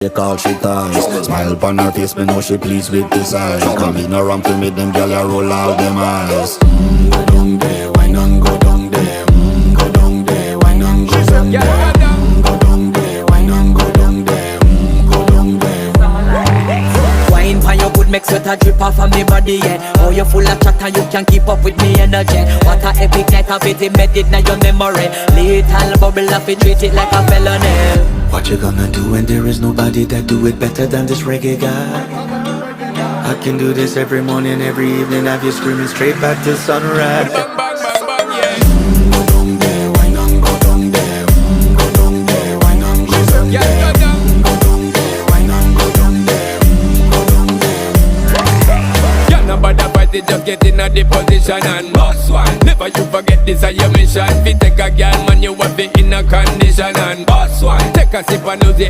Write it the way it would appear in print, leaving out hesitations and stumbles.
They call she ties. Smile upon her face, me know she pleased with this eyes. Come in around to me, them gyal a roll out them eyes. Go down there, why not go down there? Go down there, why not go down there? Go down there, why not go down there? Go down there. Wine pan your good, make sweat a drip off of me body, yeah. Oh, you full of chatter, you can keep up with me energy. What a epic night of it, embedded in your memory. Little bubble of it, treat it like a felony. What you gonna do when there is nobody that do it better than this reggae guy? I can do this every morning, every evening, have you screaming straight back to sunrise. Bang, bang, bang, bang, yeah. Go down there, why not go down there? Go down there, why not go down there? Yeah, go down. Go down there, why not go down there? Go down there. Yeah, nobody fight it, just get in a the position and boss one. Never you forget this is your mission. Fi take a girl, man, you have it in a condition and boss one. Take a sip and lose it.